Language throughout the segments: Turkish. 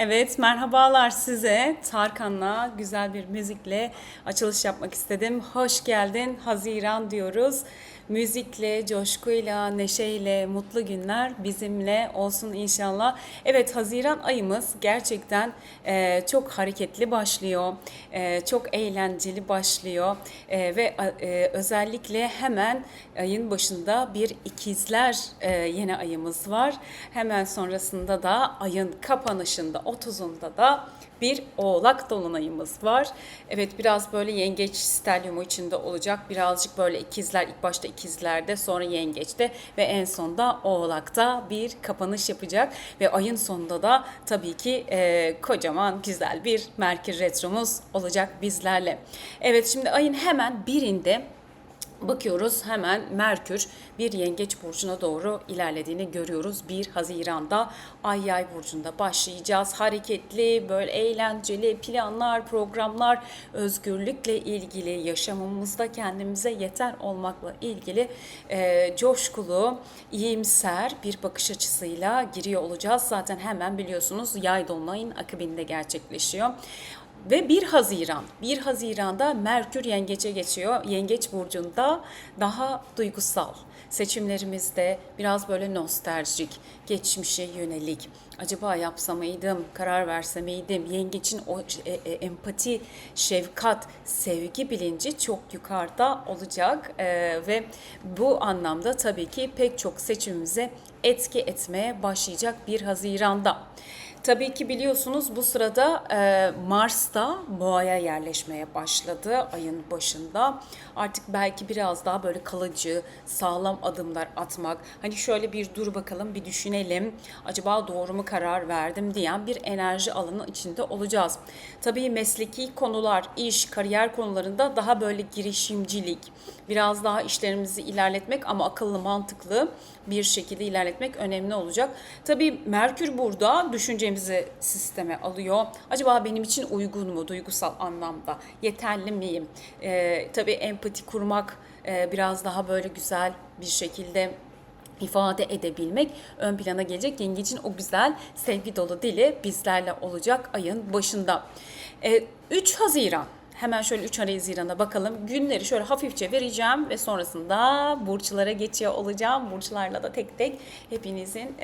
Evet, merhabalar size. Tarkan'la güzel bir müzikle açılış yapmak istedim. Hoş geldin Haziran diyoruz. Müzikle, coşkuyla, neşeyle, mutlu günler bizimle olsun inşallah. Evet, Haziran ayımız gerçekten çok hareketli başlıyor. Çok eğlenceli başlıyor. Özellikle hemen ayın başında bir ikizler yeni ayımız var. Hemen sonrasında da ayın kapanışında 30'unda da bir oğlak dolunayımız var. Evet, biraz böyle yengeç stelyumu içinde olacak. Birazcık böyle ikizler, ilk başta ikizlerde, sonra yengeçte ve en sonda oğlakta bir kapanış yapacak. Ve ayın sonunda da tabii ki kocaman güzel bir Merkür Retromuz olacak bizlerle. Evet, şimdi ayın hemen birinde bakıyoruz, hemen Merkür bir yengeç burcuna doğru ilerlediğini görüyoruz. 1 Haziran'da Ay Yay burcunda başlayacağız. Hareketli, böyle eğlenceli planlar, programlar, özgürlükle ilgili, yaşamımızda kendimize yeter olmakla ilgili coşkulu, iyimser bir bakış açısıyla giriyor olacağız. Zaten hemen biliyorsunuz Yay dolunayın akabinde gerçekleşiyor. Ve 1 Haziran'da Merkür Yengeç'e geçiyor. Yengeç burcunda daha duygusal. Seçimlerimizde biraz böyle nostaljik, geçmişe yönelik. Acaba yapsa mıydım, karar verse miydim? Yengeç'in o empati, şefkat, sevgi bilinci çok yukarıda olacak. Ve bu anlamda tabii ki pek çok seçimimize etki etmeye başlayacak 1 Haziran'da. Tabii ki biliyorsunuz bu sırada Mars da Boğa'ya yerleşmeye başladı ayın başında. Artık belki biraz daha böyle kalıcı, sağlam adımlar atmak. Hani şöyle bir dur bakalım, bir düşünelim. Acaba doğru mu karar verdim diyen bir enerji alanı içinde olacağız. Tabii mesleki konular, iş, kariyer konularında daha böyle girişimcilik, biraz daha işlerimizi ilerletmek ama akıllı, mantıklı bir şekilde ilerletmek önemli olacak. Tabii Merkür burada düşüncemizi sisteme alıyor. Acaba benim için uygun mu duygusal anlamda? Yeterli miyim? Tabii empati kurmak, biraz daha böyle güzel bir şekilde ifade edebilmek ön plana gelecek. Yengecin o güzel sevgi dolu dili bizlerle olacak ayın başında. 3 Haziran. Hemen şöyle 3 Haziran'a bakalım. Günleri şöyle hafifçe vereceğim ve sonrasında burçlara geçiyor olacağım. Burçlarla da tek tek hepinizin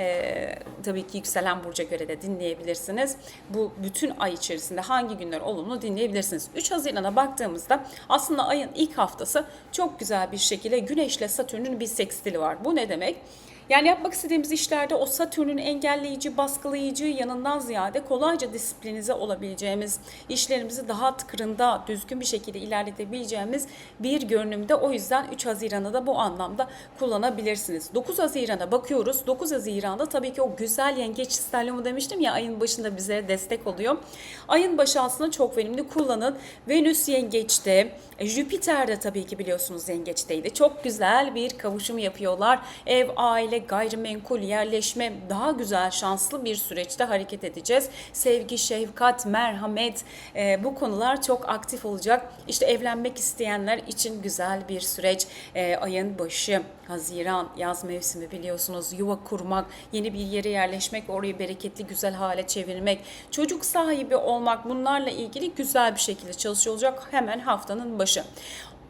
tabii ki yükselen burca göre de dinleyebilirsiniz. Bu bütün ay içerisinde hangi günler olumlu dinleyebilirsiniz. 3 Haziran'a baktığımızda aslında ayın ilk haftası çok güzel bir şekilde Güneş'le Satürn'ün bir sekstili var. Bu ne demek? Yani yapmak istediğimiz işlerde o Satürn'ün engelleyici, baskılayıcı yanından ziyade kolayca disiplinize olabileceğimiz, işlerimizi daha tıkırında, düzgün bir şekilde ilerletebileceğimiz bir görünümde. O yüzden 3 Haziran'ı da bu anlamda kullanabilirsiniz. 9 Haziran'a bakıyoruz. 9 Haziran'da tabii ki o güzel yengeç stelyumu demiştim ya, ayın başında bize destek oluyor. Ayın başı aslında çok verimli kullanın. Venüs yengeçte, Jüpiter de tabii ki biliyorsunuz yengeçteydi. Çok güzel bir kavuşum yapıyorlar. Ev, aile, gayrimenkul, yerleşme, daha güzel, şanslı bir süreçte hareket edeceğiz. Sevgi, şefkat, merhamet, bu konular çok aktif olacak. İşte evlenmek isteyenler için güzel bir süreç. Ayın başı, Haziran, yaz mevsimi biliyorsunuz. Yuva kurmak, yeni bir yere yerleşmek, orayı bereketli, güzel hale çevirmek, çocuk sahibi olmak, bunlarla ilgili güzel bir şekilde çalışıyor olacak hemen haftanın başı.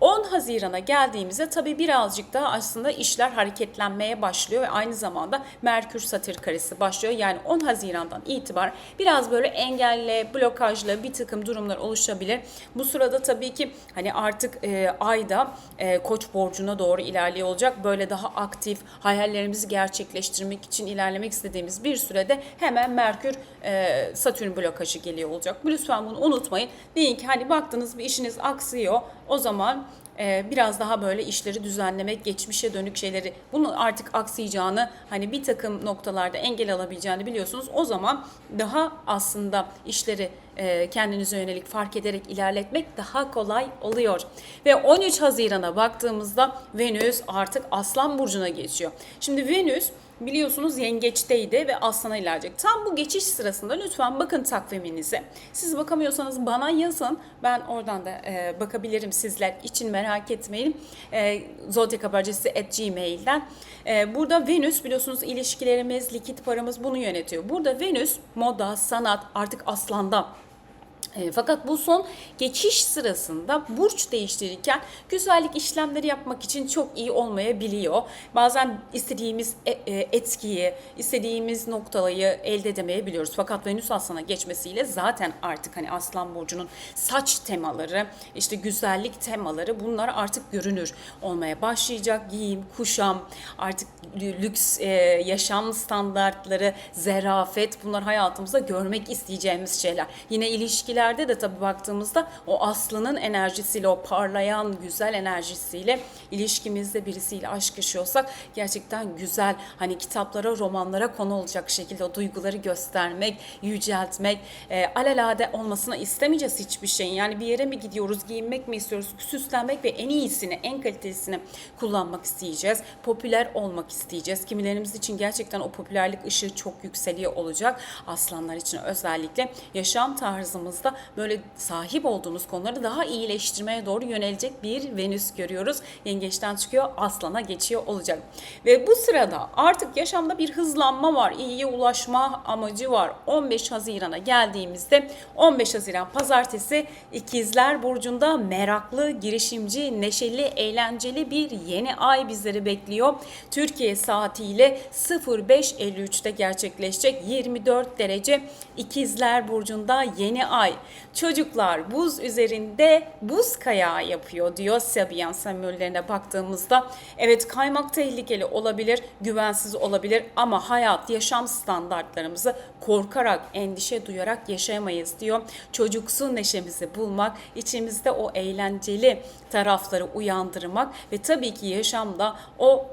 10 Haziran'a geldiğimizde tabii birazcık daha aslında işler hareketlenmeye başlıyor ve aynı zamanda Merkür Satürn karesi başlıyor. Yani 10 Haziran'dan itibaren biraz böyle engelle, blokajla bir takım durumlar oluşabilir. Bu sırada tabii ki hani artık ayda Koç burcuna doğru ilerliyor olacak. Böyle daha aktif, hayallerimizi gerçekleştirmek için ilerlemek istediğimiz bir sürede hemen Merkür Satürn blokajı geliyor olacak. Lütfen bunu unutmayın. Deyin ki hani baktınız bir işiniz aksıyor, o zaman biraz daha böyle işleri düzenlemek, geçmişe dönük şeyleri, bunun artık aksayacağını, hani bir takım noktalarda engel alabileceğini biliyorsunuz. O zaman daha aslında işleri kendinize yönelik fark ederek ilerletmek daha kolay oluyor. Ve 13 Haziran'a baktığımızda Venüs artık Aslan burcuna geçiyor. Şimdi Venüs biliyorsunuz yengeçteydi ve aslana ilerleyecek. Tam bu geçiş sırasında lütfen bakın takviminize. Siz bakamıyorsanız bana yazın. Ben oradan da bakabilirim sizler için, merak etmeyin. Zodyahabercisi@gmail.com. Burada Venüs biliyorsunuz ilişkilerimiz, likit paramız bunu yönetiyor. Burada Venüs moda, sanat artık aslanda. Fakat bu son geçiş sırasında burç değiştirirken güzellik işlemleri yapmak için çok iyi olmayabiliyor. Bazen istediğimiz etkiyi, istediğimiz noktayı elde edemeyebiliyoruz. Fakat Venüs Aslan'a geçmesiyle zaten artık hani Aslan burcunun saç temaları, işte güzellik temaları bunlar artık görünür olmaya başlayacak. Giyim, kuşam, artık lüks yaşam standartları, zerafet bunlar hayatımızda görmek isteyeceğimiz şeyler. Yine ilişkiler de tabii baktığımızda o Aslı'nın enerjisiyle, o parlayan güzel enerjisiyle ilişkimizde birisiyle aşk yaşıyorsak gerçekten güzel, hani kitaplara, romanlara konu olacak şekilde o duyguları göstermek, yüceltmek, alelade olmasına istemeyeceğiz hiçbir şeyin. Yani bir yere mi gidiyoruz, giyinmek mi istiyoruz, süslenmek ve en iyisini, en kalitesini kullanmak isteyeceğiz. Popüler olmak isteyeceğiz. Kimilerimiz için gerçekten o popülerlik ışığı çok yükseliyor olacak. Aslanlar için özellikle yaşam tarzımızda böyle sahip olduğumuz konuları daha iyileştirmeye doğru yönelecek bir Venüs görüyoruz. Yengeçten çıkıyor, Aslan'a geçiyor olacak. Ve bu sırada artık yaşamda bir hızlanma var. İyiye ulaşma amacı var. 15 Haziran'a geldiğimizde 15 Haziran Pazartesi İkizler Burcu'nda meraklı, girişimci, neşeli, eğlenceli bir yeni ay bizleri bekliyor. Türkiye saatiyle 05.53'te gerçekleşecek 24 derece İkizler Burcu'nda yeni ay. Çocuklar buz üzerinde buz kayağı yapıyor diyor Sabian sembollerine baktığımızda. Evet, kaymak tehlikeli olabilir, güvensiz olabilir ama hayat, yaşam standartlarımızı korkarak, endişe duyarak yaşayamayız diyor. Çocuksu neşemizi bulmak, içimizde o eğlenceli tarafları uyandırmak ve tabii ki yaşamda o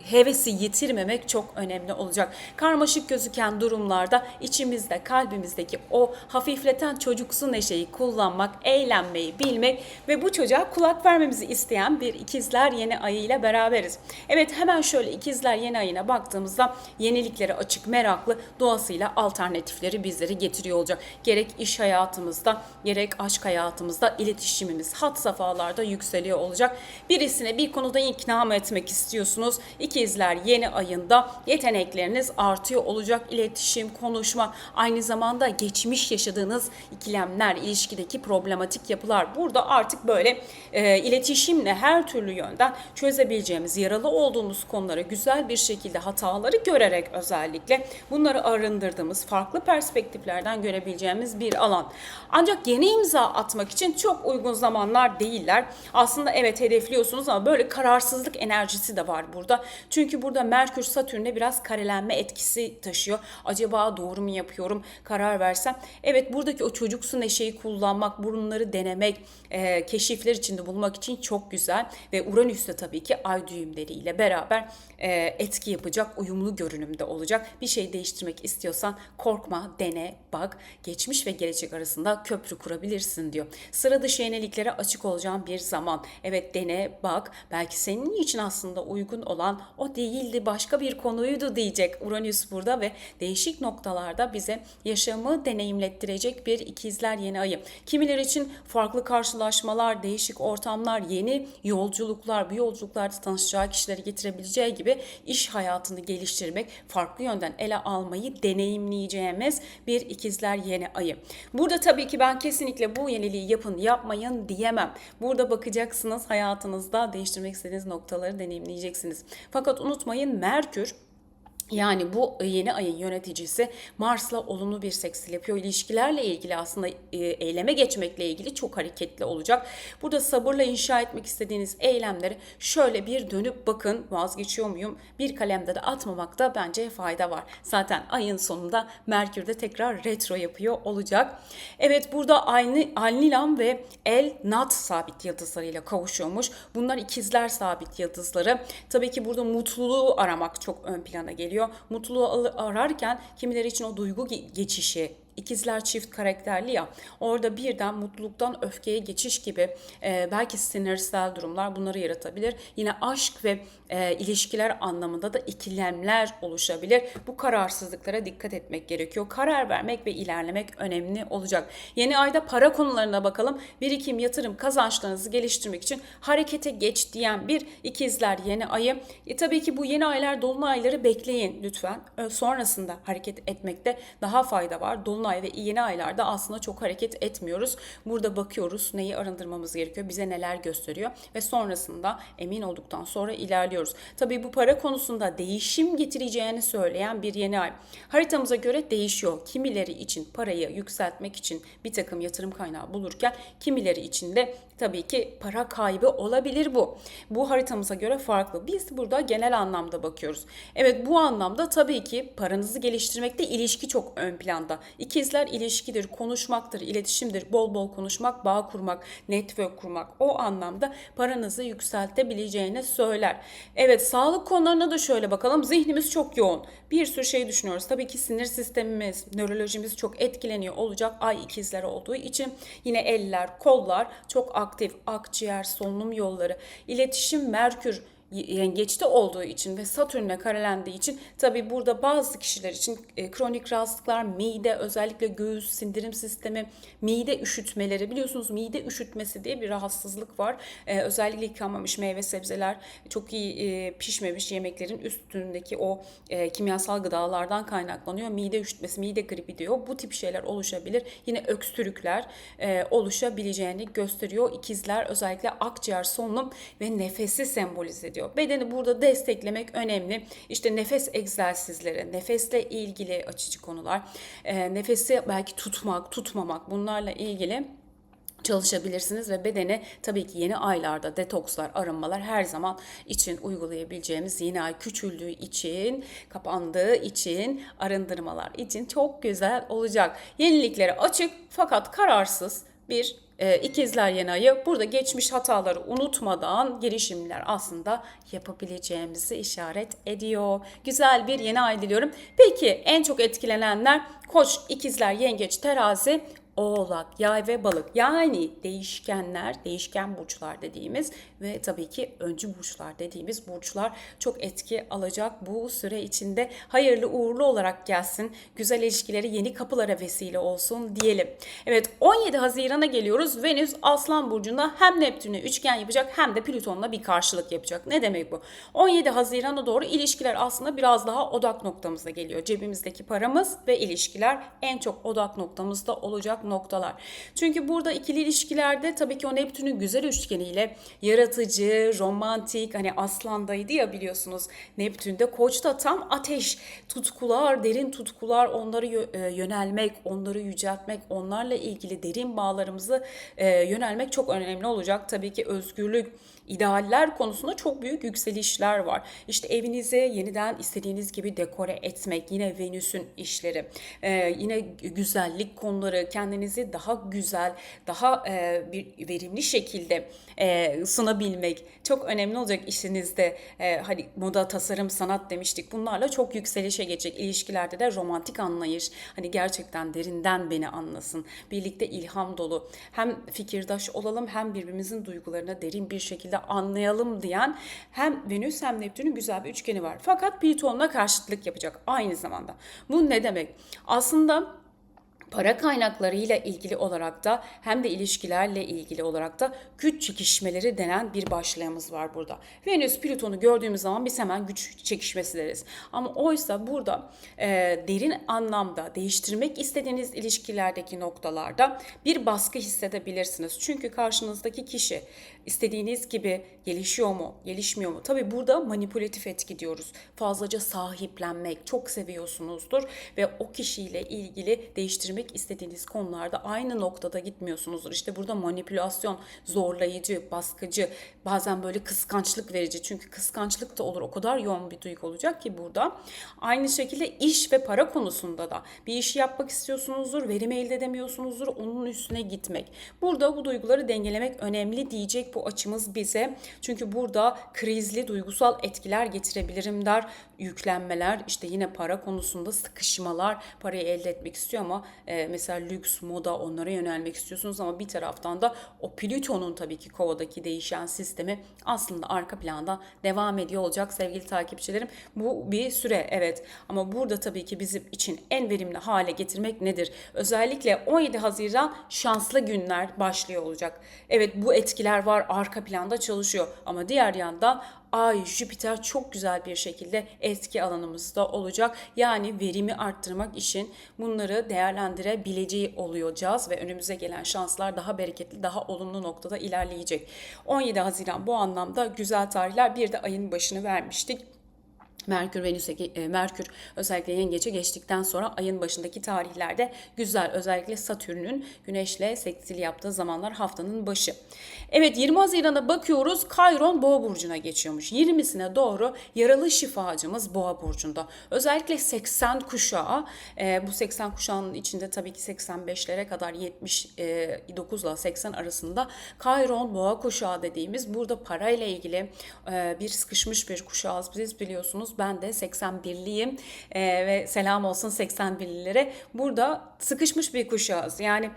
hevesi yitirmemek çok önemli olacak. Karmaşık gözüken durumlarda içimizde, kalbimizdeki o hafifleten çocuksu neşeyi kullanmak, eğlenmeyi bilmek ve bu çocuğa kulak vermemizi isteyen bir ikizler yeni ayı ile beraberiz. Evet, hemen şöyle ikizler yeni ayına baktığımızda yeniliklere açık, meraklı, doğasıyla alternatifleri bizleri getiriyor olacak. Gerek iş hayatımızda, gerek aşk hayatımızda iletişimimiz had safhalarda yükseliyor olacak. Birisine bir konuda ikna mı etmek istiyorsunuz? İkizler yeni ayında yetenekleriniz artıyor olacak. İletişim, konuşma, aynı zamanda geçmiş yaşadığınız ikilemler, ilişkideki problematik yapılar. Burada artık böyle iletişimle her türlü yönden çözebileceğimiz, yaralı olduğumuz konuları güzel bir şekilde hataları görerek özellikle bunları arındırdığımız, farklı perspektiflerden görebileceğimiz bir alan. Ancak yeni imza atmak için çok uygun zamanlar değiller. Aslında evet hedefliyorsunuz ama böyle kararsızlık enerjisi de var burada. Çünkü burada Merkür Satürn'e biraz karelenme etkisi taşıyor. Acaba doğru mu yapıyorum, karar versem? Evet, buradaki o çocuksu neşeyi kullanmak, bunları denemek, keşifler içinde bulmak için çok güzel. Ve Uranüs de tabii ki ay düğümleriyle beraber etki yapacak, uyumlu görünümde olacak. Bir şey değiştirmek istiyorsan korkma, dene, bak. Geçmiş ve gelecek arasında köprü kurabilirsin diyor. Sıra dışı yeniliklere açık olacağın bir zaman. Evet, dene, bak. Belki senin için aslında uygun olan o değildi, başka bir konuydu diyecek Uranüs burada ve değişik noktalarda bize yaşamı deneyimlettirecek bir ikizler yeni ayı. Kimileri için farklı karşılaşmalar, değişik ortamlar, yeni yolculuklar, bu yolculuklarda tanışacağı kişileri getirebileceği gibi iş hayatını geliştirmek, farklı yönden ele almayı deneyimleyeceğimiz bir ikizler yeni ayı. Burada tabii ki ben kesinlikle bu yeniliği yapın, yapmayın diyemem. Burada bakacaksınız, hayatınızda değiştirmek istediğiniz noktaları deneyimleyeceksiniz. Fakat unutmayın, Merkür, yani bu yeni ayın yöneticisi Mars'la olumlu bir sekstil yapıyor. İlişkilerle ilgili aslında eyleme geçmekle ilgili çok hareketli olacak. Burada sabırla inşa etmek istediğiniz eylemleri şöyle bir dönüp bakın, vazgeçiyor muyum? Bir kalemde de atmamakta bence fayda var. Zaten ayın sonunda Merkür de tekrar retro yapıyor olacak. Evet, burada Alnilam ve El Nat sabit yıldızlarıyla kavuşuyormuş. Bunlar ikizler sabit yıldızları. Tabii ki burada mutluluğu aramak çok ön plana geliyor. Mutluluğu ararken kimileri için o duygu geçişi, ikizler çift karakterli ya, orada birden mutluluktan öfkeye geçiş gibi belki sinirsel durumlar bunları yaratabilir. Yine aşk ve ilişkiler anlamında da ikilemler oluşabilir. Bu kararsızlıklara dikkat etmek gerekiyor. Karar vermek ve ilerlemek önemli olacak. Yeni ayda para konularına bakalım. Birikim, yatırım, kazançlarınızı geliştirmek için harekete geç diyen bir ikizler yeni ayı. Tabii ki bu yeni aylar, dolunayları bekleyin lütfen. Sonrasında hareket etmekte daha fayda var. Dolunay ve yeni aylarda aslında çok hareket etmiyoruz. Burada bakıyoruz neyi arındırmamız gerekiyor, bize neler gösteriyor ve sonrasında emin olduktan sonra ilerliyoruz. Tabii bu para konusunda değişim getireceğini söyleyen bir yeni ay. Haritamıza göre değişiyor. Kimileri için parayı yükseltmek için bir takım yatırım kaynağı bulurken kimileri için de tabii ki para kaybı olabilir bu. Bu haritamıza göre farklı. Biz burada genel anlamda bakıyoruz. Evet, bu anlamda tabii ki paranızı geliştirmekte ilişki çok ön planda. İkizler ilişkidir, konuşmaktır, iletişimdir. Bol bol konuşmak, bağ kurmak, network kurmak. O anlamda paranızı yükseltebileceğini söyler. Evet, sağlık konularına da şöyle bakalım. Zihnimiz çok yoğun. Bir sürü şey düşünüyoruz. Tabii ki sinir sistemimiz, nörolojimiz çok etkileniyor olacak. Ay ikizler olduğu için yine eller, kollar çok aktif. Akciğer, solunum yolları, iletişim, Merkür yengeçte olduğu için ve Satürn'le karelendiği için tabii burada bazı kişiler için kronik rahatsızlıklar, mide, özellikle göğüs, sindirim sistemi, mide üşütmeleri, biliyorsunuz mide üşütmesi diye bir rahatsızlık var. Özellikle yıkanmamış meyve sebzeler, çok iyi pişmemiş yemeklerin üstündeki o kimyasal gıdalardan kaynaklanıyor. Mide üşütmesi, mide gribi diyor. Bu tip şeyler oluşabilir. Yine öksürükler oluşabileceğini gösteriyor. İkizler özellikle akciğer, solunum ve nefesi sembolize ediyor. Bedeni burada desteklemek önemli. İşte nefes egzersizleri, nefesle ilgili açıcı konular, nefesi belki tutmak, tutmamak, bunlarla ilgili çalışabilirsiniz ve bedene tabii ki yeni aylarda detokslar, arınmalar her zaman için uygulayabileceğimiz, yeni ay küçüldüğü için, kapandığı için, arındırmalar için çok güzel olacak. Yeniliklere açık fakat kararsız bir ikizler yeni ayı. Burada geçmiş hataları unutmadan girişimler aslında yapabileceğimizi işaret ediyor. Güzel bir yeni ay diliyorum. Peki en çok etkilenenler Koç, ikizler, yengeç, terazi, Oğlak, Yay ve Balık. Yani değişkenler, değişken burçlar dediğimiz ve tabii ki öncü burçlar dediğimiz burçlar çok etki alacak bu süre içinde. Hayırlı uğurlu olarak gelsin. Güzel ilişkileri yeni kapılara vesile olsun diyelim. Evet, 17 Haziran'a geliyoruz. Venüs Aslan burcunda hem Neptün'e üçgen yapacak hem de Plüton'la bir karşılık yapacak. Ne demek bu? 17 Haziran'a doğru ilişkiler aslında biraz daha odak noktamıza geliyor. Cebimizdeki paramız ve ilişkiler en çok odak noktamızda olacak noktalar. Çünkü burada ikili ilişkilerde tabii ki o Neptün'ün güzel üçgeniyle yaratıcı, romantik, hani Aslan'daydı ya biliyorsunuz. Neptün'de, Koç'ta tam ateş, tutkular, derin tutkular, onları yönelmek, onları yüceltmek, onlarla ilgili derin bağlarımızı yönelmek çok önemli olacak. Tabii ki özgürlük, idealler konusunda çok büyük yükselişler var. İşte evinizi yeniden istediğiniz gibi dekore etmek, yine Venüs'ün işleri, yine güzellik konuları, kendinizi daha güzel, daha bir verimli şekilde sunabilmek çok önemli olacak işinizde. Hani moda, tasarım, sanat demiştik. Bunlarla çok yükselişe geçecek. İlişkilerde de romantik anlayış, hani gerçekten derinden beni anlasın. Birlikte ilham dolu. Hem fikirdaş olalım hem birbirimizin duygularına derin bir şekilde anlayalım diyen hem Venüs hem Neptün'ün güzel bir üçgeni var. Fakat Plüton'la karşıtlık yapacak aynı zamanda. Bu ne demek? Aslında para kaynaklarıyla ilgili olarak da hem de ilişkilerle ilgili olarak da güç çekişmeleri denen bir başlığımız var burada. Venüs Plüton'u gördüğümüz zaman biz hemen güç çekişmesi deriz. Ama oysa burada derin anlamda değiştirmek istediğiniz ilişkilerdeki noktalarda bir baskı hissedebilirsiniz. Çünkü karşınızdaki kişi istediğiniz gibi gelişiyor mu, gelişmiyor mu? Tabii burada manipülatif etki diyoruz. Fazlaca sahiplenmek, çok seviyorsunuzdur ve o kişiyle ilgili değiştirmek istediğiniz konularda aynı noktada gitmiyorsunuzdur. İşte burada manipülasyon, zorlayıcı, baskıcı, bazen böyle kıskançlık verici. Çünkü kıskançlık da olur. O kadar yoğun bir duygu olacak ki burada. Aynı şekilde iş ve para konusunda da bir işi yapmak istiyorsunuzdur, verim elde edemiyorsunuzdur, onun üstüne gitmek. Burada bu duyguları dengelemek önemli diyecek bu açımız bize. Çünkü burada krizli duygusal etkiler getirebilirim der. Yüklenmeler, işte yine para konusunda sıkışmalar, parayı elde etmek istiyor ama mesela lüks, moda, onlara yönelmek istiyorsunuz ama bir taraftan da o Plüton'un tabii ki kovadaki değişen sistemi aslında arka planda devam ediyor olacak sevgili takipçilerim. Bu bir süre, evet, ama burada tabii ki bizim için en verimli hale getirmek nedir? Özellikle 17 Haziran şanslı günler başlıyor olacak. Evet, bu etkiler var, arka planda çalışıyor ama diğer yandan Ay, Jüpiter çok güzel bir şekilde etki alanımızda olacak. Yani verimi arttırmak için bunları değerlendirebileceği olacağız ve önümüze gelen şanslar daha bereketli, daha olumlu noktada ilerleyecek. 17 Haziran bu anlamda güzel tarihler. Bir de ayın başını vermiştik. Merkür özellikle Yengeç'e geçtikten sonra ayın başındaki tarihlerde güzel. Özellikle Satürn'ün Güneş'le seksil yaptığı zamanlar haftanın başı. Evet, 20 Haziran'a bakıyoruz. Kayron Boğa burcuna geçiyormuş. 20'sine doğru yaralı şifacımız Boğa burcunda. Özellikle 80 kuşağı, bu 80 kuşağının içinde tabii ki 85'lere kadar 79 ile 80 arasında Kayron Boğa kuşağı dediğimiz, burada parayla ilgili bir sıkışmış bir kuşağız. Biz biliyorsunuz, ben de 81'liyim ve selam olsun 81'lilere. Burada sıkışmış bir kuşağız. Yani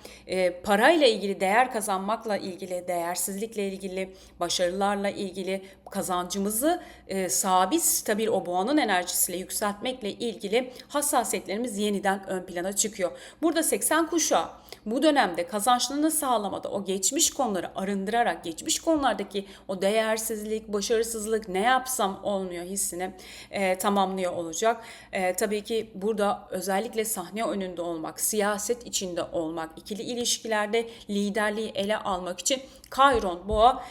parayla ilgili, değer kazanmakla ilgili, değersizlikle ilgili, başarılarla ilgili kazancımızı sabit, stabil o boğanın enerjisiyle yükseltmekle ilgili hassasiyetlerimiz yeniden ön plana çıkıyor. Burada 80 kuşağı bu dönemde kazançlarını sağlamada o geçmiş konuları arındırarak, geçmiş konulardaki o değersizlik, başarısızlık, ne yapsam olmuyor hissini tamamlıyor olacak. Tabii ki burada özellikle sahne önünde olmak, siyaset içinde olmak, ikili ilişkilerde liderliği ele almak için Kayron Boğa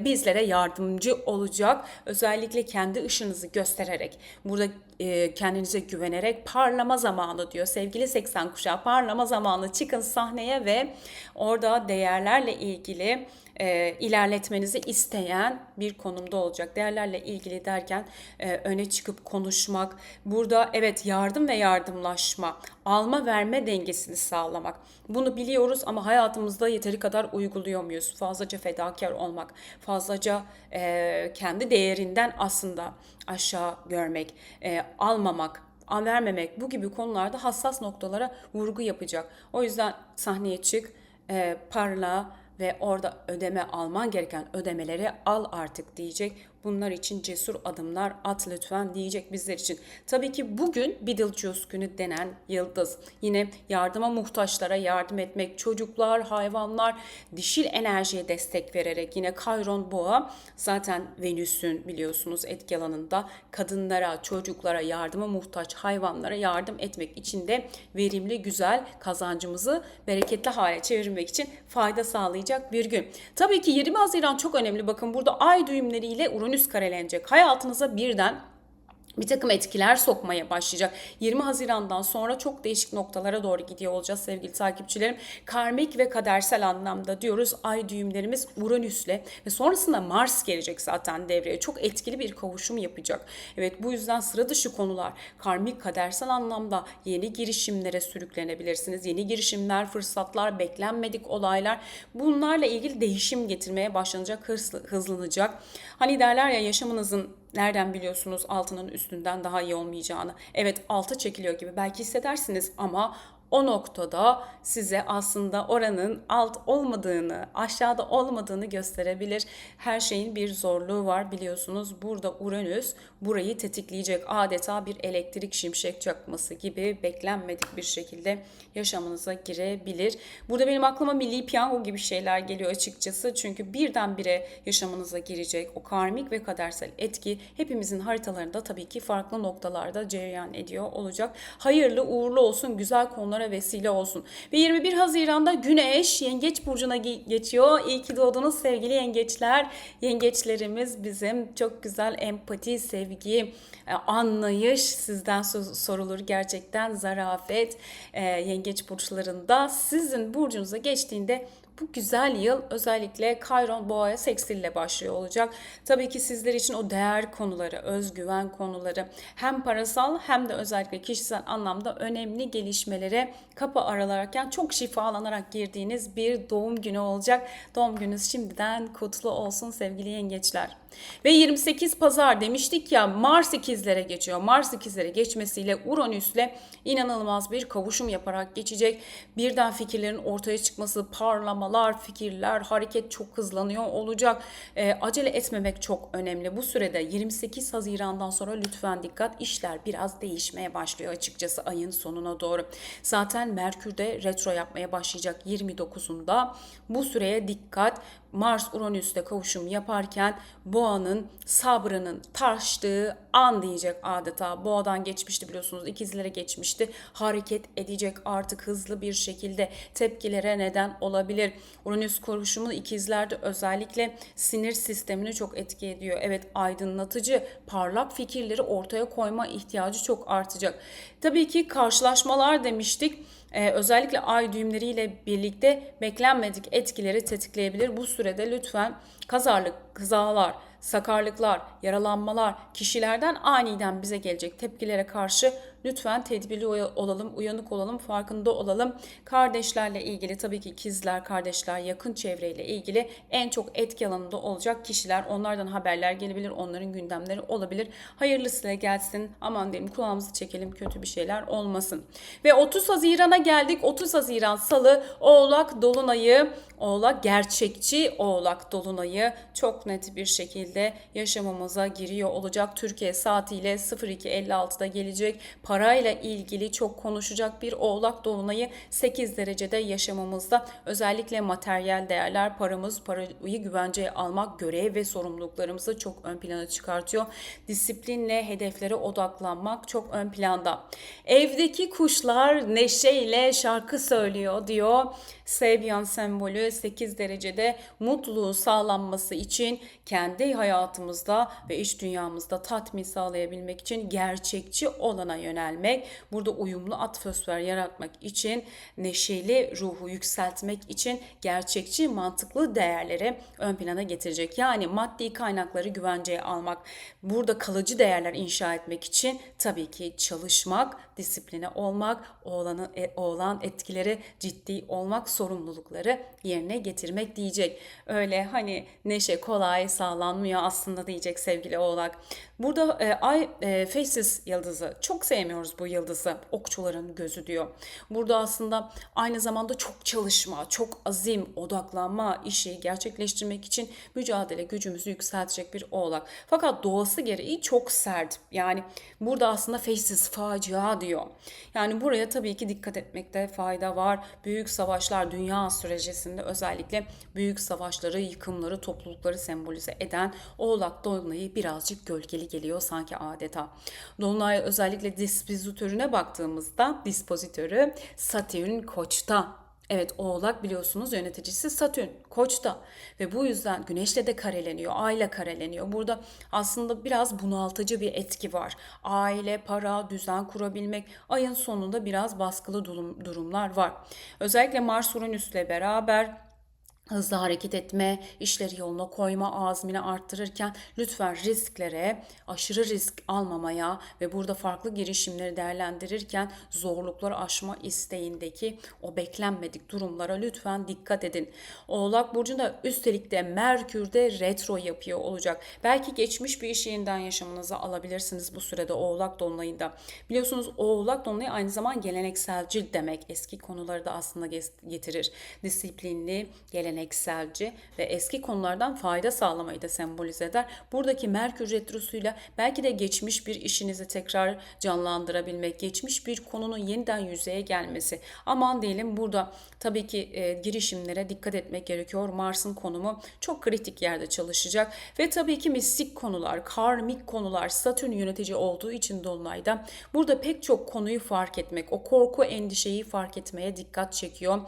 bizlere yardımcı olacak. Özellikle kendi ışığınızı göstererek, burada kendinize güvenerek parlama zamanı diyor. Sevgili 80 kuşağı, parlama zamanı, çıkın sahneye ve orada değerlerle ilgili ilerletmenizi isteyen bir konumda olacak. Değerlerle ilgili derken öne çıkıp konuşmak, burada evet yardım ve yardımlaşma, alma verme dengesini sağlamak. Bunu biliyoruz ama hayatımızda yeteri kadar uyguluyor muyuz? Fazlaca fedakar olmak, fazlaca kendi değerinden aslında aşağı görmek, almamak, vermemek, bu gibi konularda hassas noktalara vurgu yapacak. O yüzden sahneye çık, parla ve orada ödeme, alman gereken ödemeleri al artık diyecek. Bunlar için cesur adımlar at lütfen diyecek bizler için. Tabii ki bugün Betelgeuse günü denen yıldız. Yine yardıma muhtaçlara yardım etmek, çocuklar, hayvanlar, dişil enerjiye destek vererek, yine Kayron Boğa zaten Venüs'ün biliyorsunuz etki alanında, kadınlara, çocuklara, yardıma muhtaç hayvanlara yardım etmek için de verimli, güzel, kazancımızı bereketli hale çevirmek için fayda sağlayacak bir gün. Tabii ki 20 Haziran çok önemli. Bakın, burada ay düğümleriyle Uranüs karelenecek. Hayatınıza birden bir takım etkiler sokmaya başlayacak. 20 Haziran'dan sonra çok değişik noktalara doğru gidiyor olacağız sevgili takipçilerim. Karmik ve kadersel anlamda diyoruz, ay düğümlerimiz Uranüs'le ve sonrasında Mars gelecek zaten devreye. Çok etkili bir kavuşum yapacak. Evet, bu yüzden sıra dışı konular, karmik kadersel anlamda yeni girişimlere sürüklenebilirsiniz. Yeni girişimler, fırsatlar, beklenmedik olaylar, bunlarla ilgili değişim getirmeye başlanacak, hızlanacak. Hani derler ya, yaşamınızın nereden biliyorsunuz altının üstünden daha iyi olmayacağını? Evet, altı çekiliyor gibi belki hissedersiniz ama o noktada size aslında oranın alt olmadığını, aşağıda olmadığını gösterebilir. Her şeyin bir zorluğu var biliyorsunuz. Burada Uranüs burayı tetikleyecek. Adeta bir elektrik şimşek çakması gibi beklenmedik bir şekilde yaşamınıza girebilir. Burada benim aklıma milli piyango gibi şeyler geliyor açıkçası. Çünkü birdenbire yaşamınıza girecek o karmik ve kadersel etki hepimizin haritalarında tabii ki farklı noktalarda cereyan ediyor olacak. Hayırlı uğurlu olsun, güzel konulara vesile olsun. Ve 21 Haziran'da Güneş Yengeç burcuna geçiyor. İyi ki doğdunuz sevgili yengeçler. Yengeçlerimiz bizim çok güzel empati, sevgi, anlayış sizden sorulur. Gerçekten zarafet yengeç burçlarında sizin burcunuza geçtiğinde Bu güzel yıl özellikle Kayron Boğa'ya sekstille başlıyor olacak. Tabii ki sizler için o değer konuları, özgüven konuları hem parasal hem de özellikle kişisel anlamda önemli gelişmelere kapı aralarken çok şifalanarak girdiğiniz bir doğum günü olacak. Doğum gününüz şimdiden kutlu olsun sevgili yengeçler. Ve 28 Pazar demiştik ya, Mars ikizlere geçiyor. Mars ikizlere geçmesiyle Uranüs'le inanılmaz bir kavuşum yaparak geçecek. Birden fikirlerin ortaya çıkması, parlamalar, fikirler, hareket çok hızlanıyor olacak. Acele etmemek çok önemli. Bu sürede 28 Haziran'dan sonra lütfen dikkat, işler biraz değişmeye başlıyor açıkçası ayın sonuna doğru. Zaten Merkür de retro yapmaya başlayacak 29'unda. Bu süreye dikkat. Mars Uranüs'te kavuşum yaparken Boğa'nın sabrının taştığı an diyecek adeta. Boğa'dan geçmişti biliyorsunuz, ikizlere geçmişti. Hareket edecek artık hızlı bir şekilde, tepkilere neden olabilir. Uranüs kavuşumu ikizlerde özellikle sinir sistemini çok etki ediyor. Evet, aydınlatıcı, parlak fikirleri ortaya koyma ihtiyacı çok artacak. Tabii ki karşılaşmalar demiştik. Özellikle ay düğümleriyle birlikte beklenmedik etkileri tetikleyebilir. Bu sürede lütfen kazalar, sakarlıklar, yaralanmalar, kişilerden aniden bize gelecek tepkilere karşı lütfen tedbirli olalım, uyanık olalım, farkında olalım. Kardeşlerle ilgili, tabii ki ikizler, kardeşler, yakın çevreyle ilgili en çok etki alanında olacak kişiler. Onlardan haberler gelebilir, onların gündemleri olabilir. Hayırlısıyla gelsin, aman diyelim kulağımızı çekelim, kötü bir şeyler olmasın. Ve 30 Haziran'a geldik. 30 Haziran Salı, Oğlak Dolunayı. Oğlak, gerçekçi Oğlak Dolunayı çok net bir şekilde yaşamımıza giriyor olacak. Türkiye saatiyle 02.56'da gelecek. Parayla ilgili çok konuşacak bir Oğlak Dolunayı 8 derecede yaşamımızda. Özellikle materyal değerler, parayı güvenceye almak, görev ve sorumluluklarımızı çok ön plana çıkartıyor. Disiplinle hedeflere odaklanmak çok ön planda. Evdeki kuşlar neşeyle şarkı söylüyor diyor. Sebyan sembolü 8 derecede mutluluğun sağlanması için kendi hayatımızda ve iş dünyamızda tatmin sağlayabilmek için gerçekçi olana yönelmek, burada uyumlu atmosfer yaratmak için, neşeli ruhu yükseltmek için gerçekçi, mantıklı değerleri ön plana getirecek. Yani maddi kaynakları güvenceye almak, burada kalıcı değerler inşa etmek için tabii ki çalışmak, disipline olmak, oğlan etkileri ciddi olmak, sorumlulukları yerine getirmek diyecek. Öyle hani neşe kolay sağlanmıyor aslında diyecek sevgili Oğlak. Burada Faces yıldızı, çok sevmiyoruz bu yıldızı. Okçuların gözü diyor. Burada aslında aynı zamanda çok çalışma, çok azim, odaklanma, işi gerçekleştirmek için mücadele gücümüzü yükseltecek bir Oğlak. Fakat doğası gereği çok sert. Yani burada aslında Faces facia diyor. Yani buraya tabii ki dikkat etmekte fayda var. Büyük savaşlar, dünya sürecinde özellikle büyük savaşları, yıkımları, toplulukları sembolize eden Oğlak Dolunay'ı birazcık gölgeli geliyor sanki adeta. Dolunay özellikle dispozitörüne baktığımızda, dispozitörü Satürn Koç'ta. Evet, Oğlak biliyorsunuz yöneticisi Satürn Koç'ta ve bu yüzden Güneş'le de kareleniyor, Ay'la kareleniyor. Burada aslında biraz bunaltıcı bir etki var. Aile, para, düzen kurabilmek, ayın sonunda biraz baskılı durumlar var. Özellikle Mars Uranüs'le beraber hızlı hareket etme, işleri yoluna koyma azmini arttırırken lütfen risklere, aşırı risk almamaya ve burada farklı girişimleri değerlendirirken zorlukları aşma isteğindeki o beklenmedik durumlara lütfen dikkat edin. Oğlak Burcu'nda üstelik de Merkür de retro yapıyor olacak. Belki geçmiş bir işi yeniden yaşamınıza alabilirsiniz bu sürede Oğlak Dolunay'ında. Biliyorsunuz Oğlak Dolunay aynı zamanda gelenekselci demek. Eski konuları da aslında getirir. Disiplinli, gelenekselci ve eski konulardan fayda sağlamayı da sembolize eder. Buradaki Merkür Retrosu'yla belki de geçmiş bir işinizi tekrar canlandırabilmek, geçmiş bir konunun yeniden yüzeye gelmesi. Aman diyelim, burada tabii ki girişimlere dikkat etmek gerekiyor. Mars'ın konumu çok kritik yerde çalışacak ve tabii ki mistik konular, karmik konular, Satürn yönetici olduğu için Dolunay'da burada pek çok konuyu fark etmek, o korku, endişeyi fark etmeye dikkat çekiyor.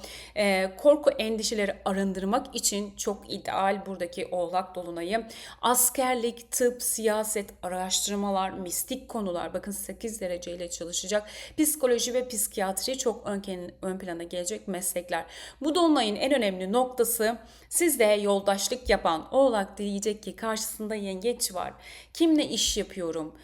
Korku, endişeleri arındırmak arındırmak için çok ideal buradaki Oğlak Dolunay'ı. Askerlik, tıp, siyaset, araştırmalar, mistik konular, bakın 8 dereceyle çalışacak. Psikoloji ve psikiyatri çok ön plana gelecek meslekler. Bu Dolunay'ın en önemli noktası, sizde yoldaşlık yapan Oğlak diyecek ki karşısında yengeç var. Kimle iş yapıyorum?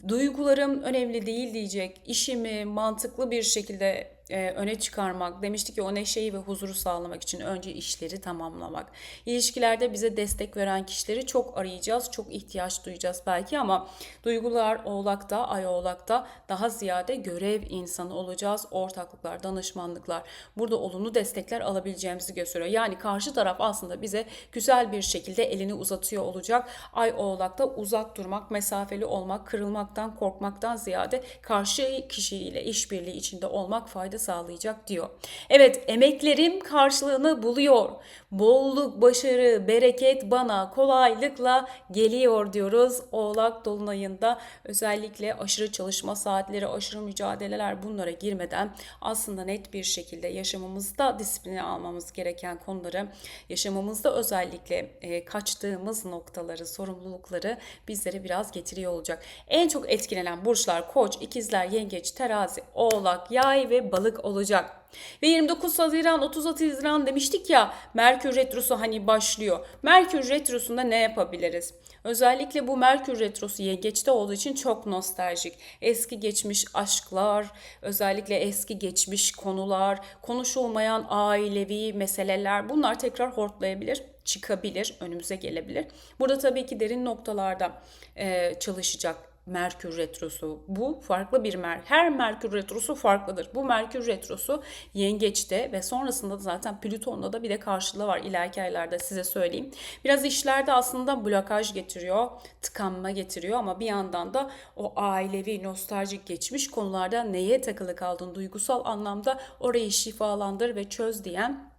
Duygularım önemli değil diyecek. İşimi mantıklı bir şekilde öne çıkarmak. Demiştik ki o neşeyi ve huzuru sağlamak için önce işleri tamamlamak. İlişkilerde bize destek veren kişileri çok arayacağız. Çok ihtiyaç duyacağız belki ama duygular Oğlak'ta, Ay Oğlak'ta daha ziyade görev insanı olacağız. Ortaklıklar, danışmanlıklar. Burada olumlu destekler alabileceğimizi gösteriyor. Yani karşı taraf aslında bize güzel bir şekilde elini uzatıyor olacak. Ay Oğlak'ta uzak durmak, mesafeli olmak, kırılmaktan, korkmaktan ziyade karşı kişiyle işbirliği içinde olmak fayda sağlayacak diyor. Evet, emeklerim karşılığını buluyor. Bolluk, başarı, bereket bana kolaylıkla geliyor diyoruz. Oğlak Dolunay'ında özellikle aşırı çalışma saatleri, aşırı mücadeleler, bunlara girmeden aslında net bir şekilde yaşamımızda disipline almamız gereken konuları, yaşamımızda özellikle kaçtığımız noktaları, sorumlulukları bizlere biraz getiriyor olacak. En çok etkilenen burçlar Koç, İkizler, Yengeç, Terazi, Oğlak, Yay ve Balık olacak. Ve 29 Haziran 30 Haziran demiştik ya, Merkür Retrosu hani başlıyor. Merkür Retrosu'nda ne yapabiliriz? Özellikle bu Merkür Retrosu Yengeç'te olduğu için çok nostaljik. Eski geçmiş aşklar, özellikle eski geçmiş konular, konuşulmayan ailevi meseleler, bunlar tekrar hortlayabilir, çıkabilir, önümüze gelebilir. Burada tabii ki derin noktalarda çalışacak Merkür Retrosu. Bu farklı bir her Merkür Retrosu farklıdır. Bu Merkür Retrosu Yengeç'te ve sonrasında da zaten Plüton'da da bir de karşılığı var ileriki aylarda, size söyleyeyim. Biraz işlerde aslında blokaj getiriyor, tıkanma getiriyor ama bir yandan da o ailevi, nostaljik geçmiş konularda neye takılı kaldın duygusal anlamda orayı şifalandır ve çöz diyen,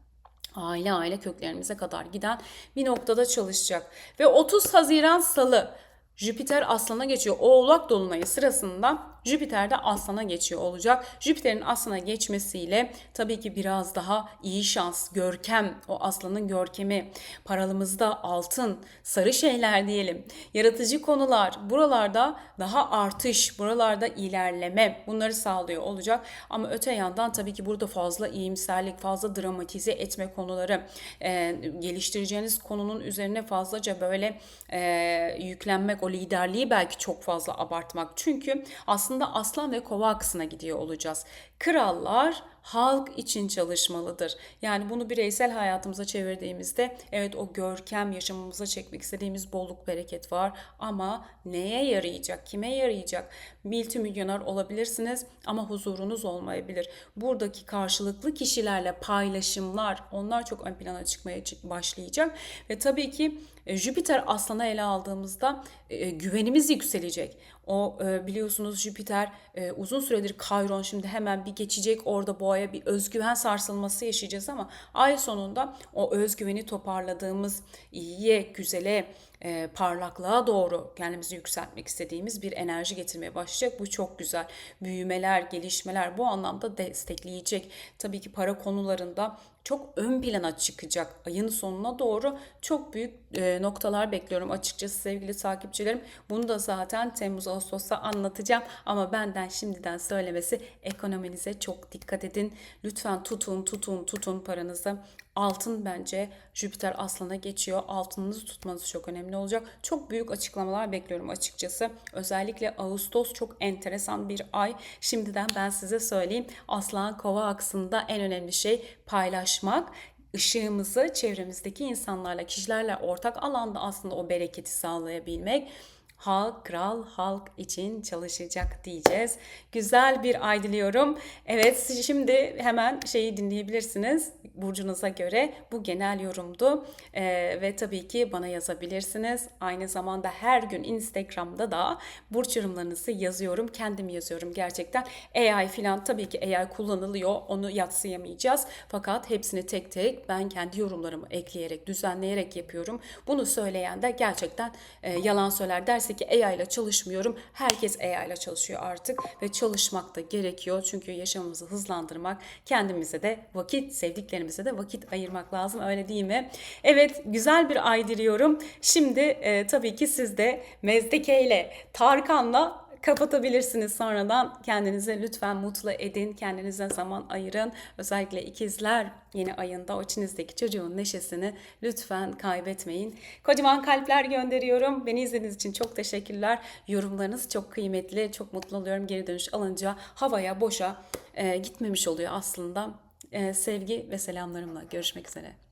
aile köklerimize kadar giden bir noktada çalışacak. Ve 30 Haziran Salı Jüpiter Aslan'a geçiyor. Oğlak Dolunayı sırasında Jüpiter de Aslan'a geçiyor olacak. Jüpiter'in Aslan'a geçmesiyle tabii ki biraz daha iyi şans, görkem, o Aslan'ın görkemi, paralımızda altın, sarı şeyler diyelim, yaratıcı konular, buralarda daha artış, buralarda ilerleme, bunları sağlıyor olacak. Ama öte yandan tabii ki burada fazla iyimserlik, fazla dramatize etme konuları, geliştireceğiniz konunun üzerine fazlaca böyle yüklenmek, o liderliği belki çok fazla abartmak. Çünkü aslında Aslan ve Kova aksına gidiyor olacağız. Krallar halk için çalışmalıdır. Yani bunu bireysel hayatımıza çevirdiğimizde evet, o görkem, yaşamımıza çekmek istediğimiz bolluk, bereket var ama neye yarayacak, kime yarayacak? Multimilyoner olabilirsiniz ama huzurunuz olmayabilir. Buradaki karşılıklı kişilerle paylaşımlar, onlar çok ön plana çıkmaya başlayacak ve tabii ki Jüpiter Aslan'a ele aldığımızda güvenimiz yükselecek. O biliyorsunuz Jüpiter uzun süredir Kayron, şimdi hemen bir geçecek, orada boğaya bir özgüven sarsılması yaşayacağız ama ay sonunda o özgüveni toparladığımız, iyiye, güzele, parlaklığa doğru kendimizi yükseltmek istediğimiz bir enerji getirmeye başlayacak. Bu çok güzel. Büyümeler, gelişmeler bu anlamda destekleyecek. Tabii ki para konularında çok ön plana çıkacak. Ayın sonuna doğru çok büyük noktalar bekliyorum açıkçası sevgili takipçilerim. Bunu da zaten Temmuz-Ağustos'ta anlatacağım ama benden şimdiden söylemesi, ekonominize çok dikkat edin. Lütfen tutun paranızı. Altın, bence Jüpiter Aslan'a geçiyor. Altınınızı tutmanız çok önemli olacak. Çok büyük açıklamalar bekliyorum açıkçası. Özellikle Ağustos çok enteresan bir ay. Şimdiden ben size söyleyeyim. Aslan Kova aksında en önemli şey paylaşmak. Işığımızı çevremizdeki insanlarla, kişilerle ortak alanda aslında o bereketi sağlayabilmek. Halk, kral, halk için çalışacak diyeceğiz. Güzel bir ay diliyorum. Evet, şimdi hemen şeyi dinleyebilirsiniz. Burcunuza göre bu genel yorumdu. Ve tabii ki bana yazabilirsiniz. Aynı zamanda her gün Instagram'da da burç yorumlarınızı yazıyorum. Kendim yazıyorum gerçekten. AI filan, tabii ki AI kullanılıyor. Onu yadsıyamayacağız. Fakat hepsini tek tek ben kendi yorumlarımı ekleyerek, düzenleyerek yapıyorum. Bunu söyleyen de gerçekten yalan söyler, derse ki AI ile çalışmıyorum. Herkes AI ile çalışıyor artık ve çalışmak da gerekiyor. Çünkü yaşamımızı hızlandırmak, kendimize de vakit, sevdiklerimize kendimize de vakit ayırmak lazım, öyle değil mi? Evet, güzel bir ay diliyorum. Şimdi tabii ki siz de Mezdeke ile Tarkan'la kapatabilirsiniz sonradan. Kendinizi lütfen mutlu edin. Kendinize zaman ayırın. Özellikle ikizler yeni ayında o içinizdeki çocuğun neşesini lütfen kaybetmeyin. Kocaman kalpler gönderiyorum. Beni izlediğiniz için çok teşekkürler. Yorumlarınız çok kıymetli. Çok mutlu oluyorum. Geri dönüş alınca havaya, boşa gitmemiş oluyor aslında. Sevgi ve selamlarımla görüşmek üzere.